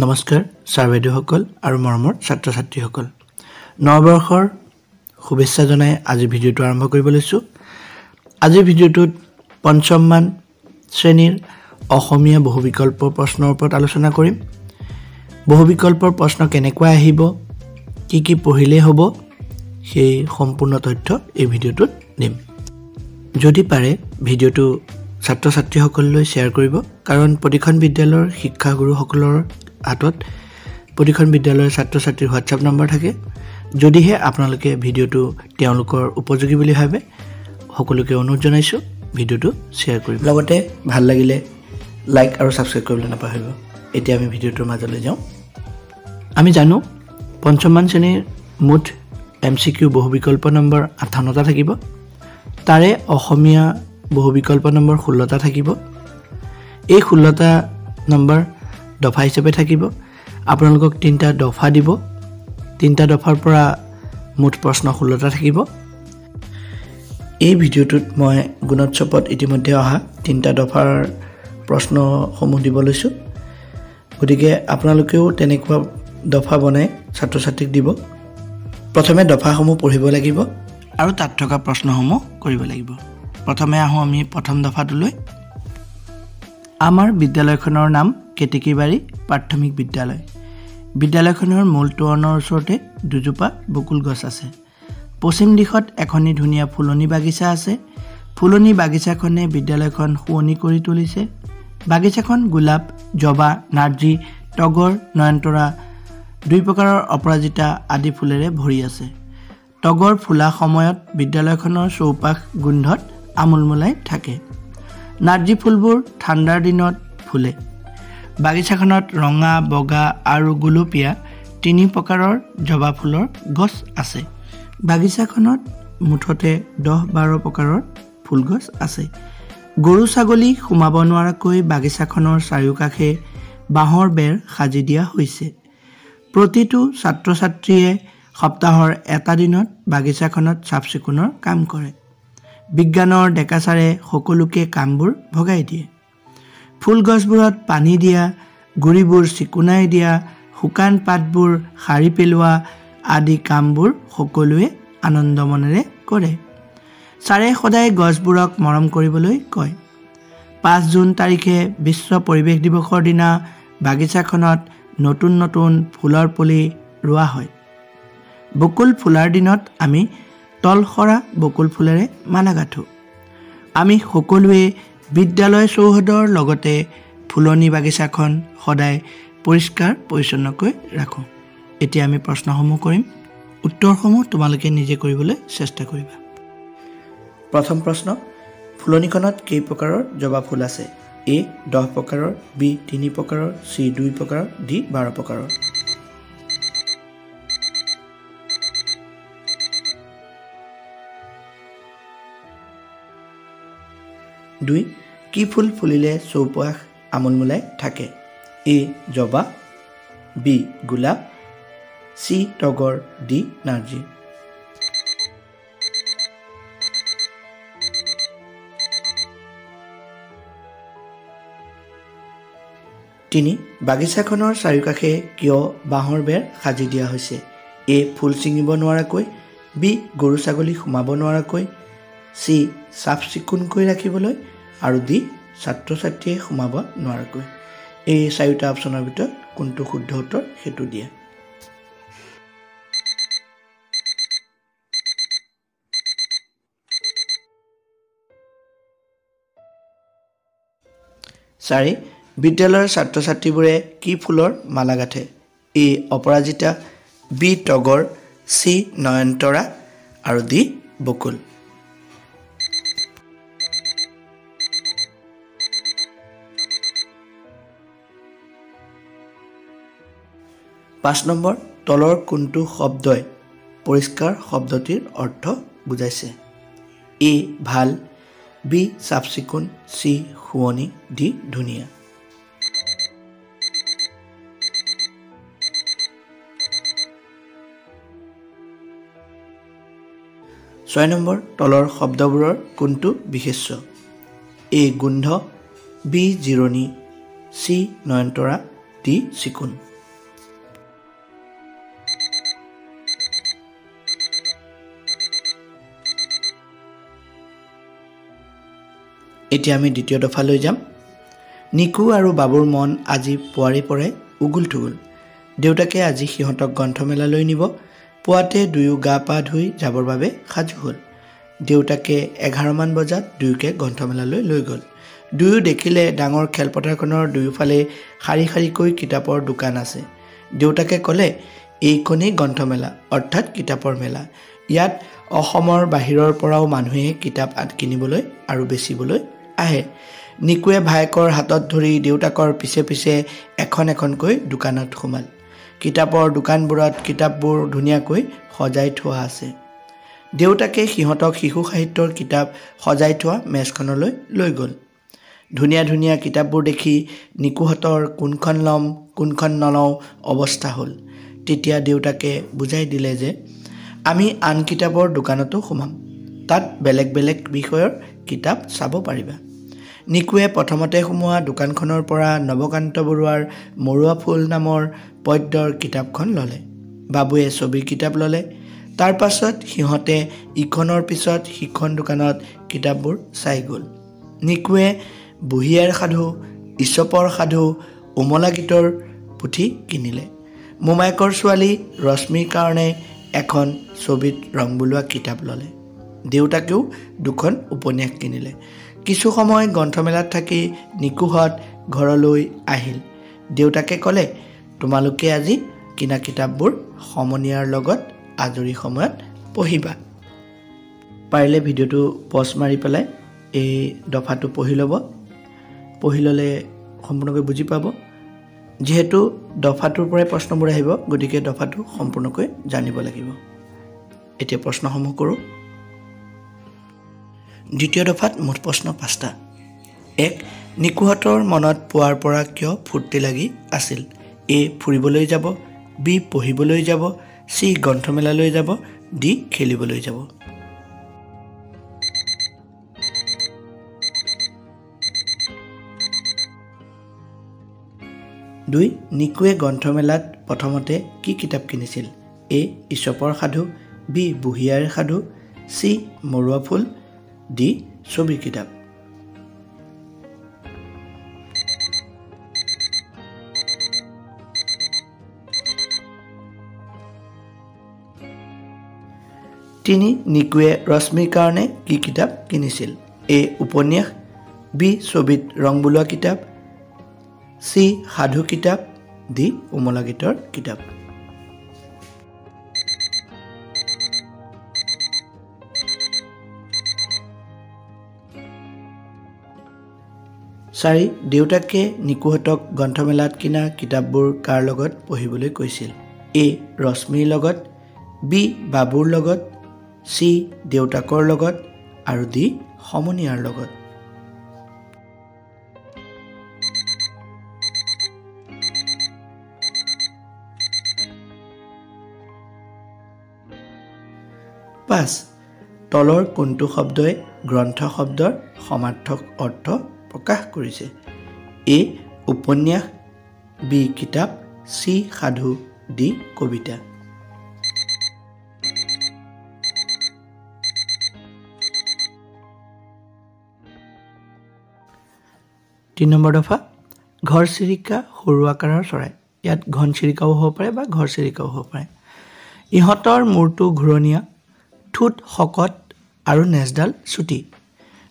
নমস্কাৰ ছাৰ বাইদেউসকল আৰু মৰমৰ ছাত্ৰ ছাত্ৰীসকল নৱবৰ্ষৰ শুভেচ্ছা জনাই আজি ভিডিঅ'টো আৰম্ভ কৰিব লৈছো আজি ভিডিঅ'টোত পঞ্চম মান শ্ৰেণীৰ অসমীয়া বহুবিকল্প প্ৰশ্নৰ ওপৰত আলোচনা কৰিম বহুবিকল্পৰ প্ৰশ্ন কেনেকৈ আহিব কি পঢ়িলে হ'ব সেই সম্পূৰ্ণ তথ্য এই ভিডিঅ'টোত দিম যদি পাৰে ভিডিঅ'টো ছাত্ৰ ছাত্ৰীসকললৈ শ্বেয়াৰ কৰিব কাৰণ প্ৰতিখন বিদ্যালয়ৰ শিক্ষাগুৰুসকলৰ হাতত প্ৰতিখন বিদ্যালয়ৰ ছাত্ৰ ছাত্ৰীৰ হোৱাটছআপ নম্বৰ থাকে যদিহে আপোনালোকে ভিডিঅ'টো তেওঁলোকৰ উপযোগী বুলি ভাবে সকলোকে অনুৰোধ জনাইছো ভিডিঅ'টো শ্বেয়াৰ কৰিব লগতে ভাল লাগিলে লাইক আৰু সাবস্ক্ৰাইব কৰিবলৈ নাপাহৰিব এতিয়া আমি ভিডিঅ'টোৰ মাজলৈ যাওঁ আমি জানো পঞ্চম মান শ্ৰেণীৰ মুঠ MCQ বহুবিকল্প নম্বৰ 58টা থাকিব তাৰে অসমীয়া বহুবিকল্প নম্বৰ 16টা থাকিব এই 16টা নম্বৰ দফা হিচাপে থাকিব আপোনালোকক তিনটা দফা দিব তিনটা দফাৰ পৰা মুঠ প্ৰশ্ন 16টা থাকিব এই ভিডিঅ'টোত মই গুণোৎসৱত ইতিমধ্যে অহা তিনটা দফাৰ প্ৰশ্নসমূহ দিব লৈছো গতিকে আপোনালোকেও তেনেকুৱা দফা বনাই ছাত্ৰ ছাত্ৰীক দিব প্ৰথমে দফাসমূহ পঢ়িব লাগিব আৰু তাত থকা প্ৰশ্নসমূহ কৰিব লাগিব প্ৰথমে আহো আমি প্ৰথম দফাটোলৈ আমাৰ বিদ্যালয়খনৰ নাম কেতেকীবাৰী প্ৰাথমিক বিদ্যালয় বিদ্যালয়খনৰ মূল তোৰণৰ ওচৰতে দুজোপা বকুল গছ আছে পশ্চিম দিশত এখনি ধুনীয়া ফুলনি বাগিচা আছে ফুলনি বাগিচাখনে বিদ্যালয়খন শুৱনি কৰি তুলিছে বাগিচাখন গোলাপ জবা নাৰ্জী তগৰ নয়নতৰা দুই প্ৰকাৰৰ অপৰাজিতা আদি ফুলেৰে ভৰি আছে তগৰ ফুলা সময়ত বিদ্যালয়খনৰ চৌপাশ গোন্ধত আমোলমোলাই থাকে নাৰ্জী ফুলবোৰ ঠাণ্ডাৰ দিনত ফুলে বাগিচাখনত ৰঙা বগা আৰু গুলপীয়া তিনি প্ৰকাৰৰ জবা ফুলৰ গছ আছে বাগিচাখনত মুঠতে 10-12 প্ৰকাৰৰ ফুল গছ আছে গৰু ছাগলী সোমাব নোৱাৰাকৈ বাগিচাখনৰ চাৰিওকাষে বাঁহৰ বেৰ সাজি দিয়া হৈছে প্ৰতিটো ছাত্ৰ ছাত্ৰীয়ে সপ্তাহৰ এটা দিনত বাগিচাখনত চাফচিকুণৰ কাম কৰে বিজ্ঞানৰ ডেকাচাৰে সকলোকে কামবোৰ ভগাই দিয়ে ফুল গছবোৰত পানী দিয়া গুৰিবোৰ চিকুনাই দিয়া শুকান পাতবোৰ সাৰি পেলোৱা আদি কামবোৰ সকলোৱে আনন্দ মনেৰে কৰে ছাৰে সদায় গছবোৰক মৰম কৰিবলৈ কয় 5 জুন তাৰিখে বিশ্ব পৰিৱেশ দিৱসৰ দিনা বাগিচাখনত নতুন নতুন ফুলৰ পুলি ৰোৱা হয় বকুল ফুলাৰ দিনত আমি তলসৰা বকুল ফুলেৰে মালা গাঁঠো আমি সকলোৱে বিদ্যালয় চৌহদৰ লগতে ফুলনি বাগিচাখন সদায় পৰিষ্কাৰ পৰিচ্ছন্নকৈ ৰাখোঁ এতিয়া আমি প্ৰশ্নসমূহ কৰিম উত্তৰসমূহ তোমালোকে নিজে কৰিবলৈ চেষ্টা কৰিবা প্ৰথম প্ৰশ্ন ফুলনিখনত কেই প্ৰকাৰৰ জবা ফুল আছে A 10 প্ৰকাৰৰ B 3 প্ৰকাৰৰ C 2 প্ৰকাৰৰ D 12 প্ৰকাৰৰ দুই কি ফুল ফুলিলে চৌপাশ আমোলমোলাই থাকে A জবা B গোলাপ C তগৰ D নাৰ্জী তিনি বাগিচাখনৰ চাৰিওকাষে কিয় বাঁহৰ বেৰ সাজি দিয়া হৈছে A ফুল ছিঙিব নোৱাৰাকৈ B গৰু ছাগলী সোমাব নোৱাৰাকৈ C চাফ চিকুণকৈ ৰাখিবলৈ আৰু D ছাত্ৰ ছাত্ৰীয়ে সোমাব নোৱাৰাকৈ এই চাৰিটা অপচনৰ ভিতৰত কোনটো শুদ্ধ উত্তৰ হেতু দিয়া চাৰি বিদ্যালয়ৰ ছাত্ৰ ছাত্ৰীবোৰে কি ফুলৰ মালা গাঁঠে A অপৰাজিতা B তগৰ C নয়নতৰা আৰু D বকুল 5 নম্বৰ তলৰ কোনটো শব্দই পৰিষ্কাৰ শব্দটিৰ অৰ্থ বুজাইছে A ভাল B চাফচিকুণ C শুৱনি D ধুনীয়া 6 নম্বৰ তলৰ শব্দবোৰৰ কোনটো বিশেষ্য A গোন্ধ B জিৰণি C নয়নতৰা ডি চিকুণ এতিয়া আমি দ্বিতীয় দফালৈ যাম নিকু আৰু বাবুৰ মন আজি পুৱাৰে পৰাই উগুল থুগুল দেউতাকে আজি সিহঁতক গ্ৰন্থমেলালৈ নিব পুৱাতে দুয়ো গা পা ধুই যাবৰ বাবে সাজু হ'ল দেউতাকে 11 মান বজাত দুয়োকে গ্ৰন্থমেলালৈ লৈ গ'ল দুয়ো দেখিলে ডাঙৰ খেলপথাৰখনৰ দুয়োফালে শাৰী শাৰীকৈ কিতাপৰ দোকান আছে দেউতাকে ক'লে এইখনেই গ্ৰন্থমেলা অৰ্থাৎ কিতাপৰ মেলা ইয়াত অসমৰ বাহিৰৰ পৰাও মানুহে কিতাপ কিনিবলৈ আৰু বেচিবলৈ আহে নিকুৱে ভাইকৰ হাতত ধৰি দেউতাকৰ পিছে পিছে এখন এখনকৈ দোকানত সোমাল কিতাপৰ দোকানবোৰত কিতাপবোৰ ধুনীয়াকৈ সজাই থোৱা আছে দেউতাকে সিহঁতক শিশু সাহিত্যৰ কিতাপ সজাই থোৱা মেজখনলৈ লৈ গ'ল ধুনীয়া ধুনীয়া কিতাপবোৰ দেখি নিকুহঁতৰ কোনখন ল'ম কোনখন নলওঁ অৱস্থা হ'ল তেতিয়া দেউতাকে বুজাই দিলে যে আমি আন কিতাপৰ দোকানতো সোমাম তাত বেলেগ বেলেগ বিষয়ৰ কিতাপ চাব পাৰিবা নিকুৱে প্ৰথমতে সোমোৱা দোকানখনৰ পৰা নৱকান্ত বৰুৱাৰ মৰুৱা ফুল নামৰ পদ্যৰ কিতাপখন ল'লে বাবুৱে ছবিৰ কিতাপ ল'লে তাৰ পাছত সিহঁতে ইখনৰ পিছত সিখন দোকানত কিতাপবোৰ চাই গ'ল নিকুৱে বুঢ়ীয়াৰ সাধু ইছপৰ সাধু উমলা গীতৰ পুথি কিনিলে মোমায়েকৰ ছোৱালী ৰশ্মিৰ কাৰণে এখন ছবিত ৰং বুলোৱা কিতাপ ল'লে দেউতাকেও দুখন উপন্যাস কিনিলে কিছু সময় গ্ৰন্থমেলাত থাকি নিকুহঁত ঘৰলৈ আহিল দেউতাকে ক'লে তোমালোকে আজি কিনা কিতাপবোৰ সমনীয়াৰ লগত আজৰি সময়ত পঢ়িবা পাৰিলে ভিডিঅ'টো পজ মাৰি পেলাই এই দফাটো পঢ়ি ল'ব পঢ়ি ল'লে সম্পূৰ্ণকৈ বুজি পাব যেহেতু দফাটোৰ পৰাই প্ৰশ্নবোৰ আহিব গতিকে দফাটো সম্পূৰ্ণকৈ জানিব লাগিব এতিয়া প্ৰশ্নসমূহ কৰোঁ দ্বিতীয় দফাত মুঠ প্ৰশ্ন 5টা 1 নিকুহঁতৰ মনত পুৱাৰ পৰা কিয় ফূৰ্তি লাগি আছিল এ ফুৰিবলৈ যাব বি পঢ়িবলৈ যাব চি গ্ৰন্থমেলালৈ যাব ডি খেলিবলৈ যাব 2 নিকুৱে গ্ৰন্থমেলাত প্ৰথমতে কি কিতাপ কিনিছিল এ ইছপৰ সাধু বি বুঢ়ীয়াৰ সাধু চি মৰুৱা ফুল ডি ছবিৰ কিতাপ তিনি নিকুৱে ৰশ্মিৰ কাৰণে কি কিতাপ কিনিছিল এ উপন্যাস বি ছবিত ৰং বুলোৱা কিতাপ চি সাধু কিতাপ ডি উমলা গীতৰ কিতাপ 4 দেউতাকে নিকুহঁতক গ্ৰন্থমেলাত কিনা কিতাপবোৰ কাৰ লগত পঢ়িবলৈ কৈছিল এ ৰশ্মিৰ লগত বি বাবুৰ লগত চি দেউতাকৰ লগত আৰু ডি সমনীয়াৰ লগত পাঁচ তলৰ কোনটো শব্দই গ্ৰন্থ শব্দৰ সমাৰ্থক অৰ্থ প্ৰকাশ কৰিছে এ উপন্যাস বি কিতাপ চি সাধু ডি কবিতা 3 নম্বৰ দফা ঘৰচিৰিকা সৰু আকাৰৰ চৰাই ইয়াত ঘনচিৰিকাও হ'ব পাৰে বা ঘৰচিৰিকাও হ'ব পাৰে ইহঁতৰ মূৰটো ঘূৰণীয়া ঠোঁট শকত আৰু নেজডাল চুটি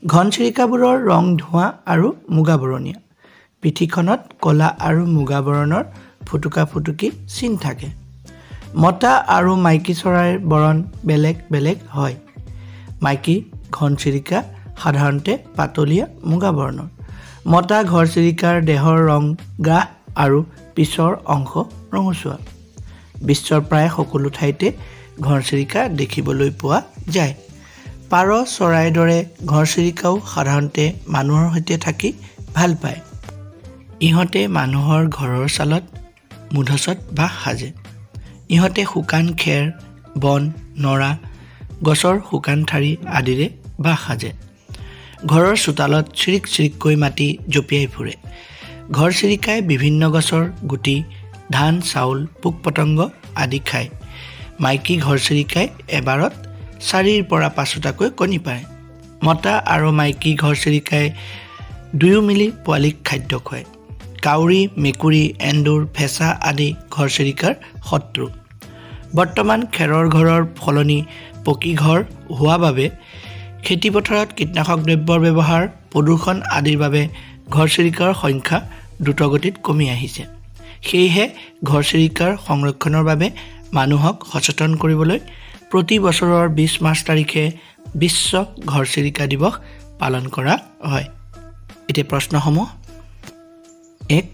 ঘনচিৰিকাবোৰৰ ৰং ধোঁৱা আৰু মুগা বৰণীয়া পিঠিখনত কলা আৰু মুগা বৰণৰ ফুটুকা ফুটুকি চিন থাকে মতা আৰু মাইকী চৰাইৰ বৰণ বেলেগ বেলেগ হয় মাইকী ঘনচিৰিকা সাধাৰণতে পাতলীয়া মুগা বৰণৰ মতা ঘৰচিৰিকাৰ দেহৰ ৰং গাঢ় আৰু পিছৰ অংশ ৰঙচুৱা বিশ্বৰ প্ৰায় সকলো ঠাইতে ঘৰচিৰিকা দেখিবলৈ পোৱা যায় পাৰ চৰাইৰ দৰে ঘৰচিৰিকাও সাধাৰণতে মানুহৰ সৈতে থাকি ভাল পায় ইহঁতে মানুহৰ ঘৰৰ চালত মুধচত বাস সাজে ইহঁতে শুকান খেৰ বন নৰা গছৰ শুকান ঠাৰি আদিৰে বাস সাজে ঘৰৰ চোতালত চিৰিক চিৰিককৈ মাটি জপিয়াই ফুৰে ঘৰচিৰিকাই বিভিন্ন গছৰ গুটি, ধান, চাউল, পোক-পতংগ আদি খায়। মাইকী ঘৰচিৰিকাই এবাৰত 4ৰ পৰা 5টাকৈ কণী পাৰে। মতা আৰু মাইকী ঘৰচিৰিকাই দুয়ো মিলি পোৱালীক খাদ্য খুৱায়। কাউৰী, মেকুৰী, এন্দুৰ, ফেঁচা আদি ঘৰচিৰিকাৰ শত্ৰু। বৰ্তমান খেৰৰ ঘৰৰ সলনি পকী ঘৰ হোৱা বাবে খেতিপথাৰত কীটনাশক দ্ৰব্যৰ ব্যৱহাৰ, প্ৰদূষণ আদিৰ বাবে ঘৰচিৰিকাৰ সংখ্যা দ্ৰুতগতিত কমি আহিছে। সেয়েহে ঘৰচিৰিকাৰ সংৰক্ষণৰ বাবে মানুহক সচেতন কৰিবলৈ প্ৰতি বছৰৰ 20 মাৰ্চ তাৰিখে বিশ্ব ঘৰচিৰিকা দিৱস পালন কৰা হয়। এতিয়া প্ৰশ্নসমূহ। 1.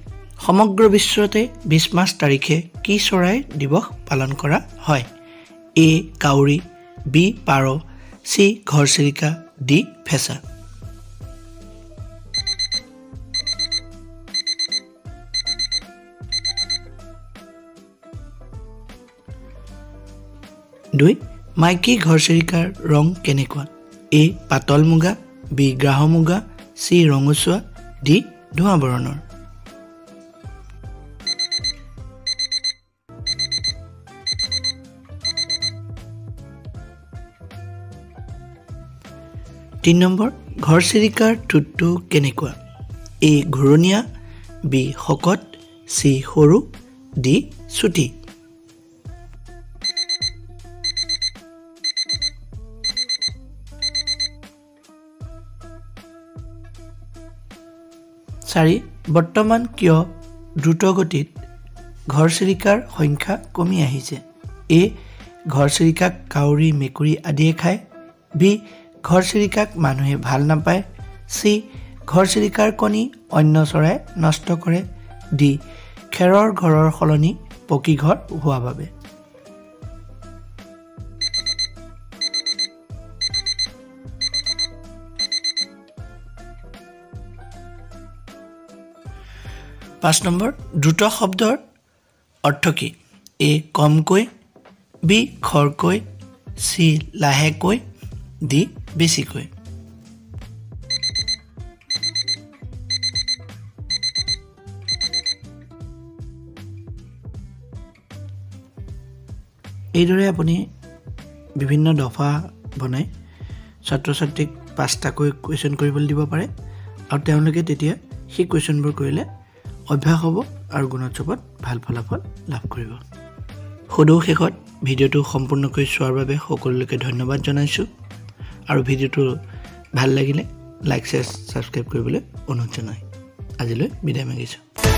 সমগ্ৰ বিশ্বতে 20 মাৰ্চ তাৰিখে কি চৰাই দিৱস পালন কৰা হয়? A. কাউৰী, B. পাৰ, C. ঘৰচিৰিকা, D. ফেঁচা। 2. মাইকী ঘৰচিৰিকাৰ ৰং কেনেকুৱা? A. পাতল মুগা, B. গ্ৰাহ মুগা, C. ৰঙচুৱা, D. ধোঁৱা বৰণৰ। 3 নম্বৰ, ঘৰচিৰিকাৰ ঠোঁটটো কেনেকুৱা? A. ঘূৰণীয়া, B. শকত, C. সৰু, D. চুটি। 4. বৰ্তমান কিয় দ্ৰুতগতিত ঘৰচিৰিকাৰ সংখ্যা কমি আহিছে? A. ঘৰচিৰিকাক কাউৰী, মেকুৰী আদিয়ে খায়, B. ঘৰচিৰিকাক মানুহে ভাল নাপায়, C. ঘৰচিৰিকাৰ কণী অন্য চৰাই নষ্ট কৰে, D. খেৰৰ ঘৰৰ সলনি পকী ঘৰ হোৱা বাবে। পাঁচ নম্বৰ, দ্ৰুত শব্দৰ অৰ্থ কি? A. কমকৈ, B. খৰকৈ, C. লাহেকৈ, D. বেছিকৈ। এইদৰে আপুনি বিভিন্ন দফা বনাই ছাত্ৰ ছাত্ৰীক 5টাকৈ কুৱেশ্যন কৰিবলৈ দিব পাৰে আৰু তেওঁলোকে তেতিয়া সেই কুৱেশ্যনবোৰ কৰিলে অভ্যাস হ'ব আৰু গুণোৎসৱত ভাল ফলাফল লাভ কৰিব। সদৌ শেষত ভিডিঅ'টো সম্পূৰ্ণকৈ চোৱাৰ বাবে সকলোকে ধন্যবাদ জনাইছোঁ আৰু ভিডিঅ'টো ভাল লাগিলে লাইক, শ্বেয়াৰ, ছাবস্ক্ৰাইব কৰিবলৈ অনুৰোধ জনাই আজিলৈ বিদায় মাগিছোঁ।